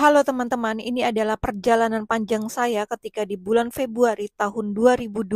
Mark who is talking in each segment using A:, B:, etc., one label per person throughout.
A: Halo teman-teman, ini adalah perjalanan panjang saya ketika di bulan Februari tahun 2025.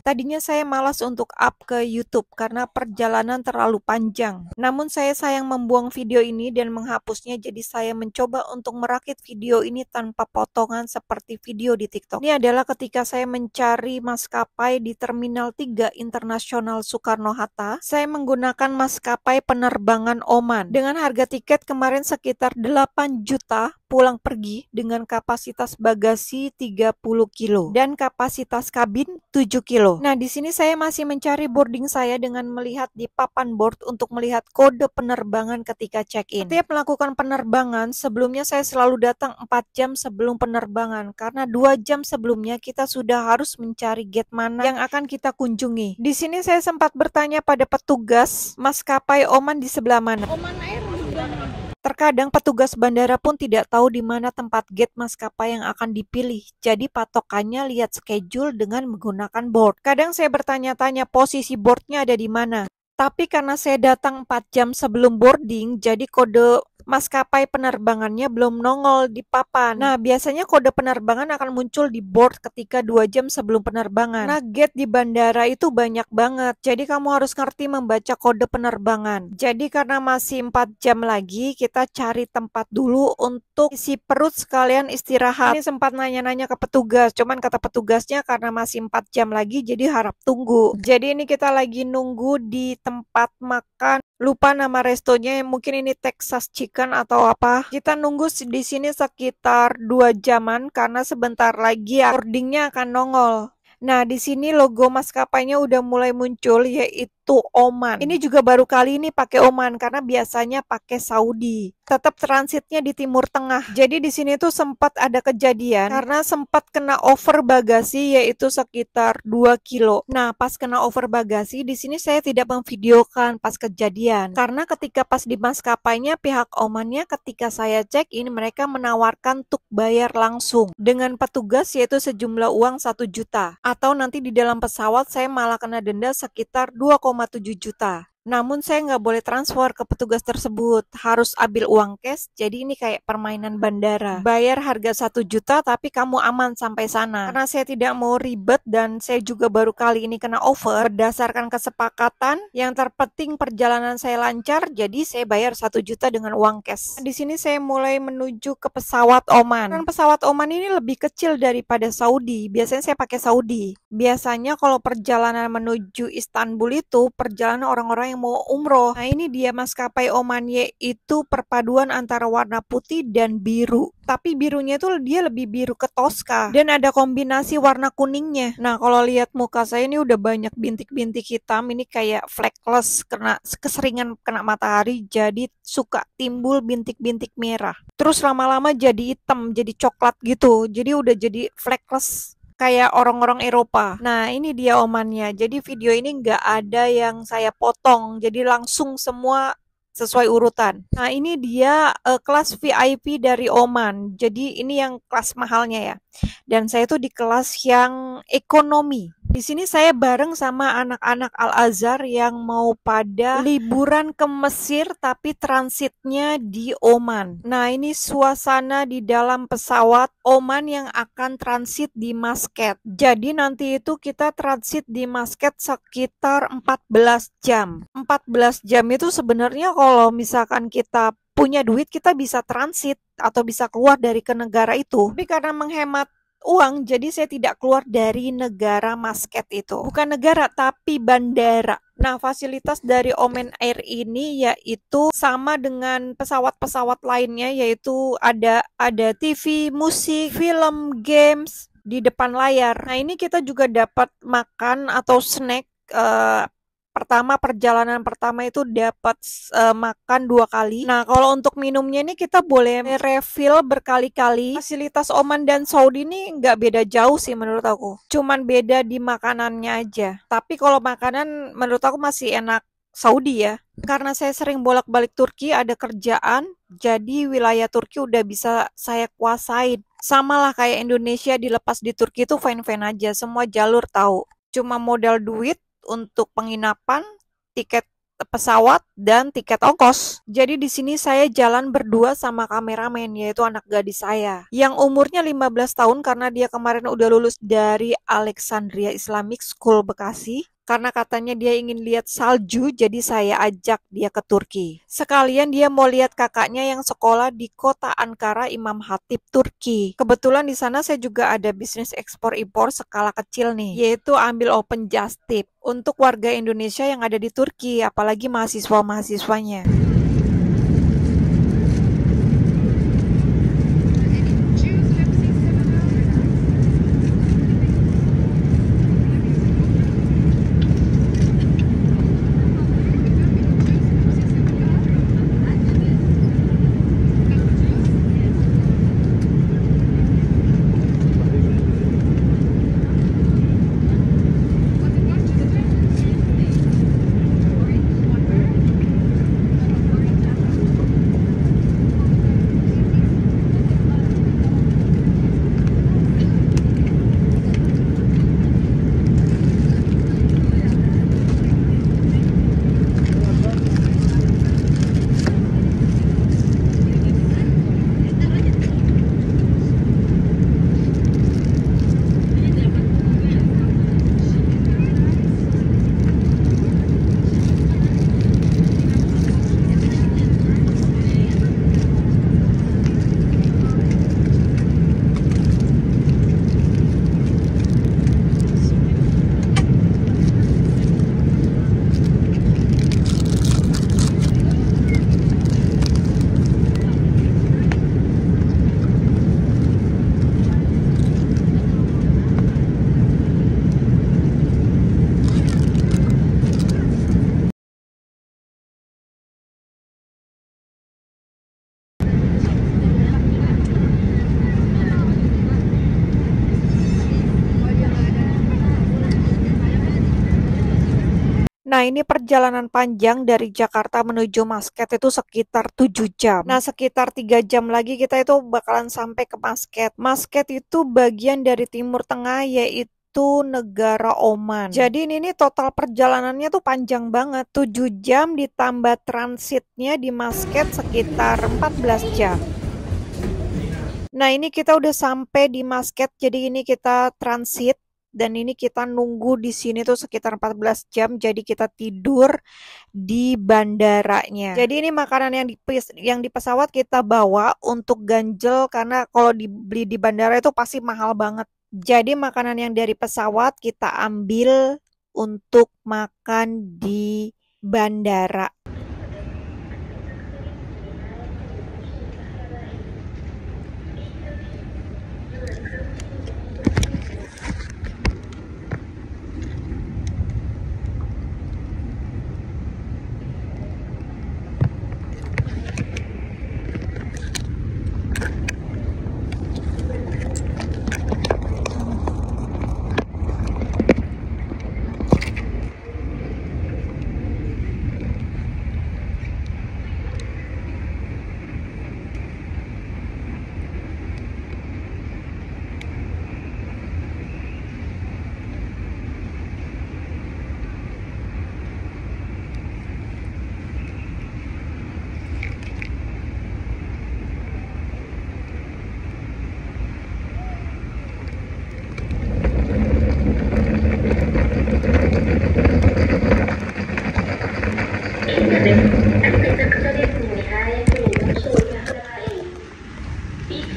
A: Tadinya saya malas untuk up ke YouTube karena perjalanan terlalu panjang. Namun saya sayang membuang video ini dan menghapusnya, jadi saya mencoba untuk merakit video ini tanpa potongan seperti video di TikTok. Ini adalah ketika saya mencari maskapai di Terminal 3 Internasional Soekarno-Hatta. Saya menggunakan maskapai penerbangan Oman. Dengan harga tiket kemarin sekitar 8 juta pulang pergi dengan kapasitas bagasi 30 kilo dan kapasitas kabin 7 kilo. Nah, di sini saya masih mencari boarding saya dengan melihat di papan board untuk melihat kode penerbangan ketika check-in. Setiap melakukan penerbangan, sebelumnya saya selalu datang 4 jam sebelum penerbangan karena 2 jam sebelumnya kita sudah harus mencari gate mana yang akan kita kunjungi. Di sini saya sempat bertanya pada petugas maskapai Oman di sebelah mana. Oman Air di sebelah mana? Terkadang petugas bandara pun tidak tahu di mana tempat gate maskapai yang akan dipilih. Jadi patokannya lihat schedule dengan menggunakan board. Kadang saya bertanya-tanya posisi boardnya ada di mana. Tapi karena saya datang 4 jam sebelum boarding, jadi kode maskapai penerbangannya belum nongol di papan. Nah, biasanya kode penerbangan akan muncul di board ketika 2 jam sebelum penerbangan. Nah, gate di bandara itu banyak banget. Jadi kamu harus ngerti membaca kode penerbangan. Jadi karena masih 4 jam lagi, kita cari tempat dulu untuk isi perut sekalian istirahat. Ini sempat nanya-nanya ke petugas, cuman kata petugasnya karena masih 4 jam lagi, jadi harap tunggu. Jadi ini kita lagi nunggu di tempat makan. Lupa nama restonya, mungkin ini Texas Chicken atau apa. Kita nunggu di sini sekitar 2 jaman karena sebentar lagi boardingnya akan nongol. Nah, di sini logo maskapainya udah mulai muncul, yaitu Oman. Ini juga baru kali ini pakai Oman karena biasanya pakai Saudi. Tetap transitnya di Timur Tengah. Jadi di sini tuh sempat ada kejadian karena sempat kena over bagasi, yaitu sekitar 2 kilo. Nah, pas kena over bagasi di sini saya tidak memvideokan pas kejadian karena ketika pas di maskapainya pihak Omannya ketika saya check in mereka menawarkan untuk bayar langsung dengan petugas, yaitu sejumlah uang 1 juta. Atau nanti di dalam pesawat saya malah kena denda sekitar 2,7 juta. Namun saya nggak boleh transfer ke petugas tersebut, harus ambil uang cash. Jadi ini kayak permainan bandara. Bayar harga 1 juta tapi kamu aman sampai sana. Karena saya tidak mau ribet dan saya juga baru kali ini kena over. Berdasarkan kesepakatan, yang terpenting perjalanan saya lancar, jadi saya bayar 1 juta dengan uang cash. Di sini saya mulai menuju ke pesawat Oman. Dan pesawat Oman ini lebih kecil daripada Saudi. Biasanya saya pakai Saudi. Biasanya kalau perjalanan menuju Istanbul itu perjalanan orang-orang yang mau umroh. Nah, ini dia maskapai Oman, yaitu perpaduan antara warna putih dan biru. Tapi birunya itu dia lebih biru ke Tosca dan ada kombinasi warna kuningnya. Nah, kalau lihat muka saya ini udah banyak bintik-bintik hitam, ini kayak fleckless karena keseringan kena matahari, jadi suka timbul bintik-bintik merah. Terus lama-lama jadi hitam, jadi coklat gitu. Jadi udah jadi fleckless kayak orang-orang Eropa. Nah, ini dia Omannya. Jadi video ini nggak ada yang saya potong. Jadi langsung semua sesuai urutan. Nah, ini dia kelas VIP dari Oman. Jadi ini yang kelas mahalnya ya. Dan saya tuh di kelas yang ekonomi. Di sini saya bareng sama anak-anak Al-Azhar yang mau pada liburan ke Mesir tapi transitnya di Oman. Nah, ini suasana di dalam pesawat Oman yang akan transit di Muscat. Jadi nanti itu kita transit di Muscat sekitar 14 jam. 14 jam itu sebenarnya kalau misalkan kita punya duit kita bisa transit atau bisa keluar dari ke negara itu. Tapi karena menghemat uang, jadi saya tidak keluar dari negara Muscat itu. Bukan negara, tapi bandara. Nah, fasilitas dari Oman Air ini yaitu sama dengan pesawat-pesawat lainnya, yaitu ada TV, musik, film, games di depan layar. Nah, ini kita juga dapat makan atau snack. Perjalanan pertama itu dapat makan 2 kali. Nah, kalau untuk minumnya ini kita boleh refill berkali-kali. Fasilitas Oman dan Saudi ini nggak beda jauh sih menurut aku. Cuman beda di makanannya aja. Tapi kalau makanan menurut aku masih enak Saudi ya. Karena saya sering bolak-balik Turki, ada kerjaan, jadi wilayah Turki udah bisa saya kuasain. Sama lah kayak Indonesia, dilepas di Turki itu fine-fine aja. Semua jalur tahu. Cuma modal duit untuk penginapan, tiket pesawat dan tiket ongkos. Jadi di sini saya jalan berdua sama kameramen, yaitu anak gadis saya yang umurnya 15 tahun karena dia kemarin udah lulus dari Alexandria Islamic School Bekasi. Karena katanya dia ingin lihat salju, jadi saya ajak dia ke Turki. Sekalian dia mau lihat kakaknya yang sekolah di kota Ankara Imam Hatip, Turki. Kebetulan di sana saya juga ada bisnis ekspor-impor skala kecil nih, yaitu ambil open just tip untuk warga Indonesia yang ada di Turki, apalagi mahasiswa-mahasiswanya. Nah, ini perjalanan panjang dari Jakarta menuju Masket itu sekitar 7 jam. Nah, sekitar 3 jam lagi kita itu bakalan sampai ke Masket. Masket itu bagian dari Timur Tengah, yaitu negara Oman. Jadi ini total perjalanannya tuh panjang banget. 7 jam ditambah transitnya di Masket sekitar 14 jam. Nah, ini kita udah sampai di Masket, jadi ini kita transit. Dan ini kita nunggu di sini tuh sekitar 14 jam, jadi kita tidur di bandaranya. Jadi ini makanan yang di pesawat kita bawa untuk ganjel, karena kalau dibeli di bandara itu pasti mahal banget. Jadi makanan yang dari pesawat kita ambil untuk makan di bandara.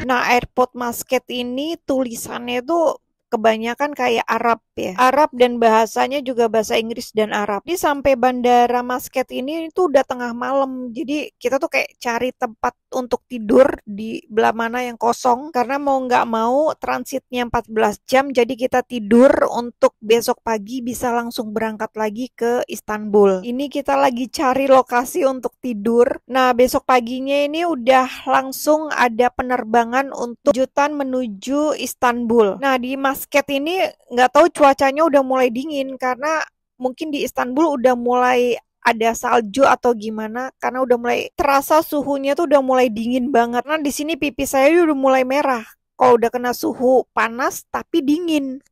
A: Nah, airport Masket ini tulisannya tuh kebanyakan kayak Arab ya. Arab dan bahasanya juga bahasa Inggris dan Arab. Jadi sampai bandara Masket ini tuh udah tengah malam. Jadi kita tuh kayak cari tempat untuk tidur di belah mana yang kosong. Karena mau nggak mau transitnya 14 jam. Jadi kita tidur untuk besok pagi bisa langsung berangkat lagi ke Istanbul. Ini kita lagi cari lokasi untuk tidur. Nah, besok paginya ini udah langsung ada penerbangan untuk lanjutan menuju Istanbul. Nah, di Masket ini nggak tahu cuacanya udah mulai dingin karena mungkin di Istanbul udah mulai ada salju atau gimana, karena udah mulai terasa suhunya tuh udah mulai dingin banget. Nah, di sini pipi saya udah mulai merah. Kalau udah kena suhu panas tapi dingin.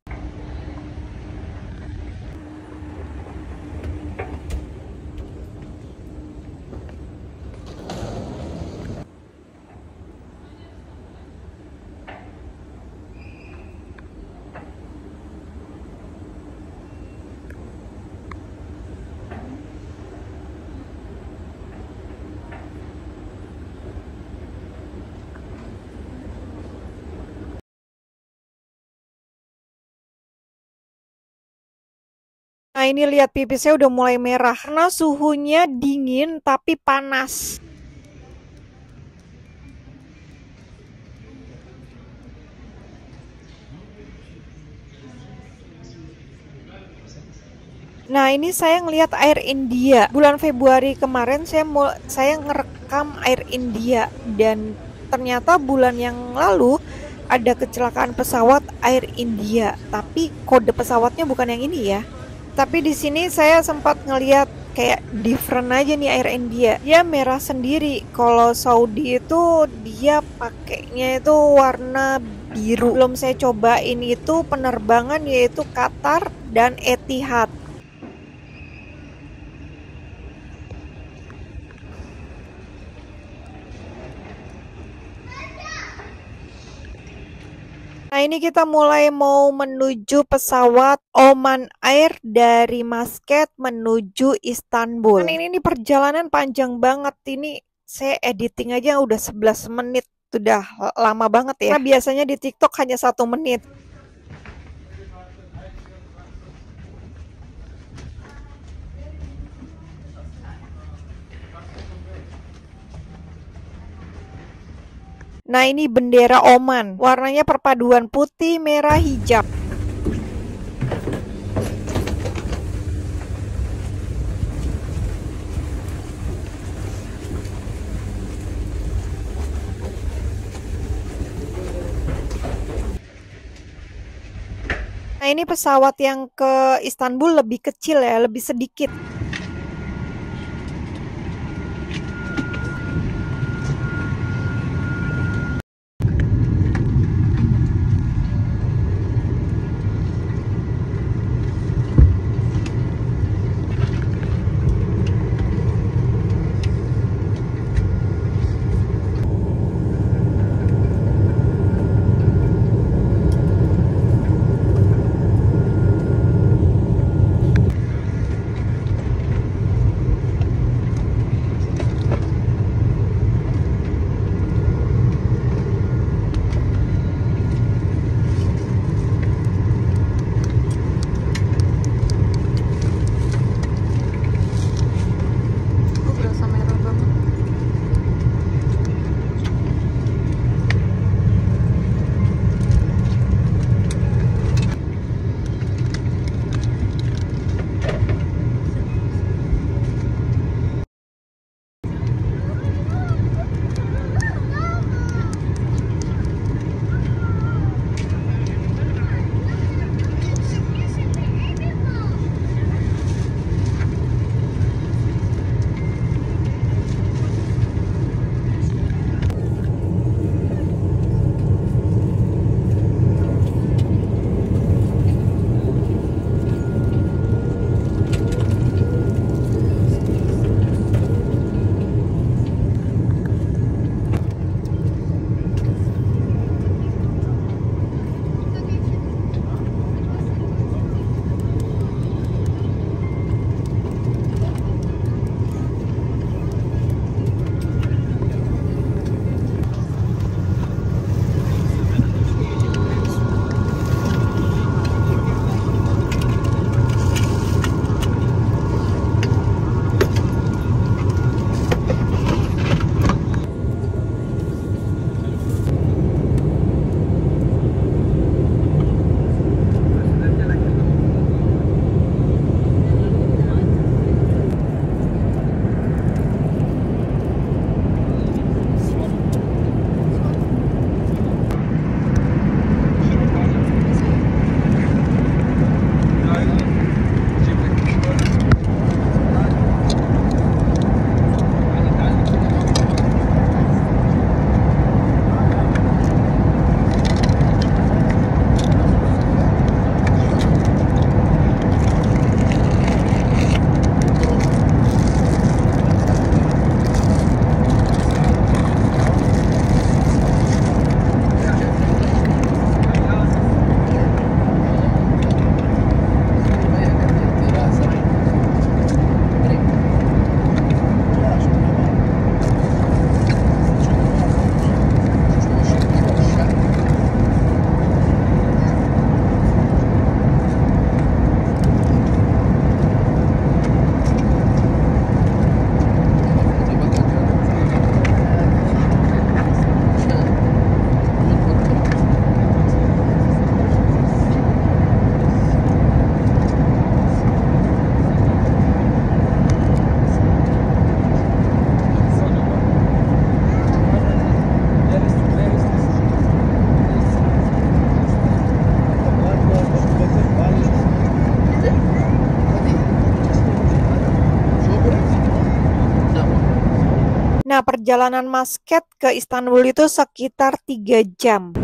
A: Nah, ini lihat pipi saya udah mulai merah karena suhunya dingin tapi panas. Nah, ini saya ngelihat air India. Bulan Februari kemarin saya ngerekam air India dan ternyata bulan yang lalu ada kecelakaan pesawat Air India, tapi kode pesawatnya bukan yang ini ya. Tapi di sini saya sempat ngelihat kayak different aja nih Air India. Dia merah sendiri. Kalau Saudi itu dia pakainya itu warna biru. Belum saya cobain itu penerbangan yaitu Qatar dan Etihad. Nah, ini kita mulai mau menuju pesawat Oman Air dari Muscat menuju Istanbul. Kan ini perjalanan panjang banget. Ini saya editing aja udah 11 menit. Sudah lama banget ya. Nah, biasanya di TikTok hanya 1 menit. Nah, ini bendera Oman. Warnanya perpaduan putih, merah, hijau. Nah, ini pesawat yang ke Istanbul lebih kecil ya, lebih sedikit. perjalanan Muscat ke Istanbul itu sekitar 3 jam.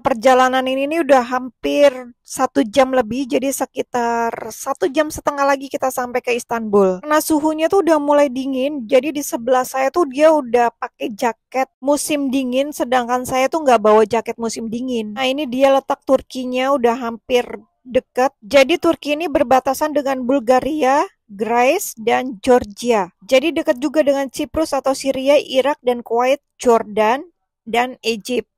A: Perjalanan ini udah hampir 1 jam lebih, jadi sekitar 1,5 jam lagi kita sampai ke Istanbul. Karena suhunya tuh udah mulai dingin, jadi di sebelah saya tuh dia udah pakai jaket musim dingin, sedangkan saya tuh nggak bawa jaket musim dingin. Nah ini dia letak Turkinya udah hampir dekat. Jadi Turki ini berbatasan dengan Bulgaria, Greece, dan Georgia. Jadi dekat juga dengan Cyprus atau Syria, Irak, dan Kuwait, Jordan, dan Egypt.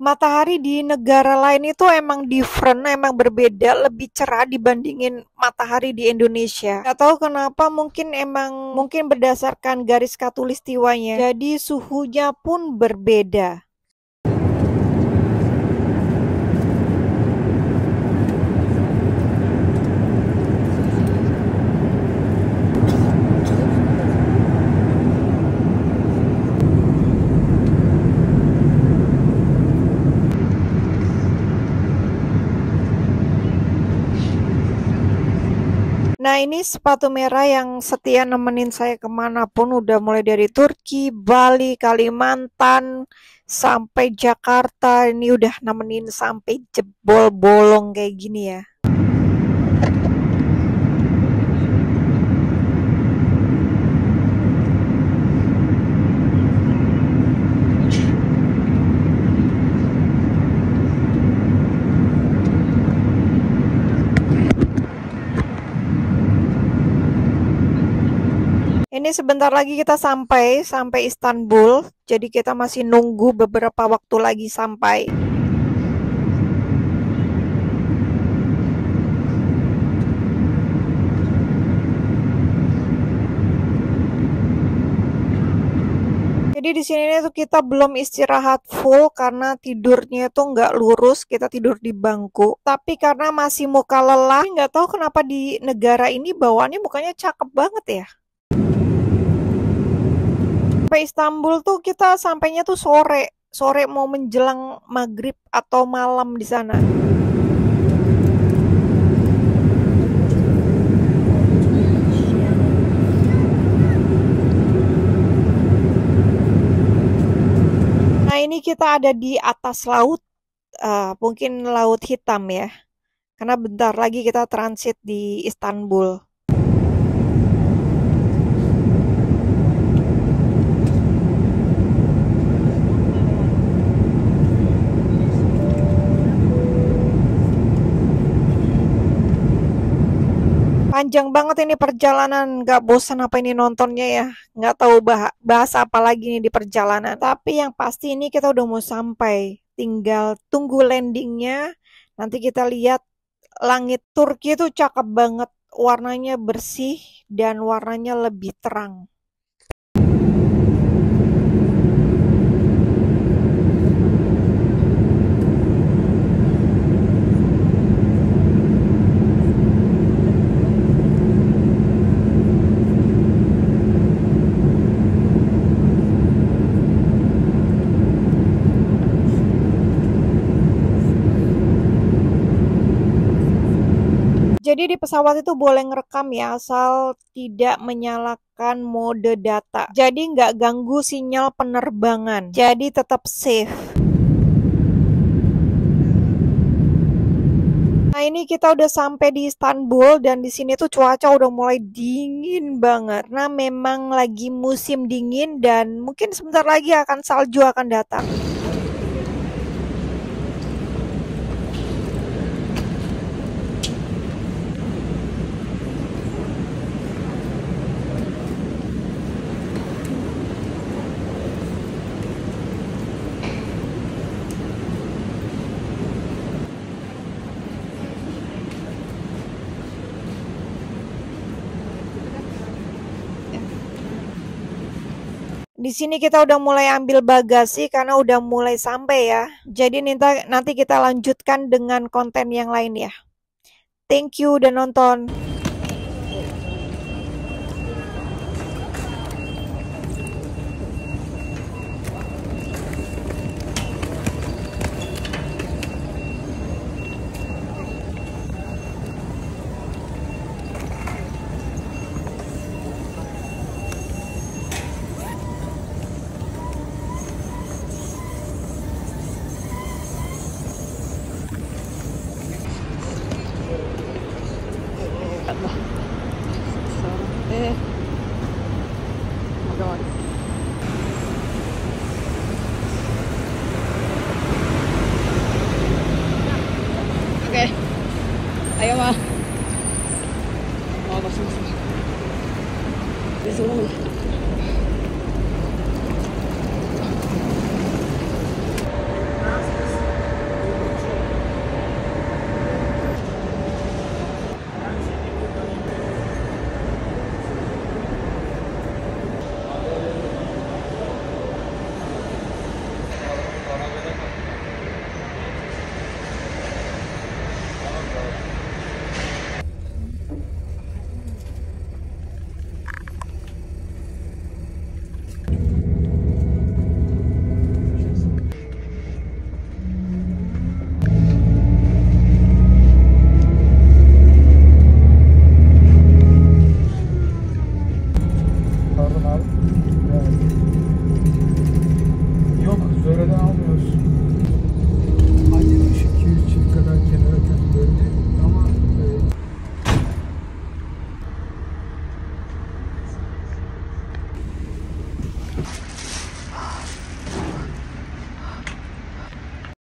A: Matahari di negara lain itu emang different, emang berbeda, lebih cerah dibandingin matahari di Indonesia. Gak tahu kenapa, mungkin berdasarkan garis khatulistiwanya. Jadi suhunya pun berbeda. Nah ini sepatu merah yang setia nemenin saya kemanapun, udah mulai dari Turki, Bali, Kalimantan, sampai Jakarta. Ini udah nemenin sampai jebol bolong kayak gini ya. Ini sebentar lagi kita sampai Istanbul, jadi kita masih nunggu beberapa waktu lagi sampai. Jadi di sini tuh kita belum istirahat full karena tidurnya tuh nggak lurus, kita tidur di bangku. Tapi karena masih muka lelah, nggak tahu kenapa di negara ini bawaannya mukanya cakep banget ya. Sampai Istanbul tuh kita sampainya tuh sore mau menjelang maghrib atau malam di sana. Nah ini kita ada di atas laut, mungkin Laut Hitam ya, karena bentar lagi kita transit di Istanbul. Panjang banget ini perjalanan, nggak bosan apa ini nontonnya ya. Nggak tahu bahas apa lagi nih di perjalanan. Tapi yang pasti ini kita udah mau sampai. Tinggal tunggu landingnya. Nanti kita lihat langit Turki itu cakep banget. Warnanya bersih dan warnanya lebih terang. Jadi di pesawat itu boleh ngerekam ya, asal tidak menyalakan mode data. Jadi nggak ganggu sinyal penerbangan. Jadi tetap safe. Nah ini kita udah sampai di Istanbul dan di sini tuh cuaca udah mulai dingin banget. Nah memang lagi musim dingin dan mungkin sebentar lagi salju akan datang. Di sini kita udah mulai ambil bagasi karena udah mulai sampai ya. Jadi nanti kita lanjutkan dengan konten yang lain ya. Thank you udah nonton.
B: Oke, ayo mah. Oh, masuk. Di sini.
C: Pardon abi. Yok, Zöre'den almıyoruz. Halletmiş 200 çift kadar kenara köklerini ama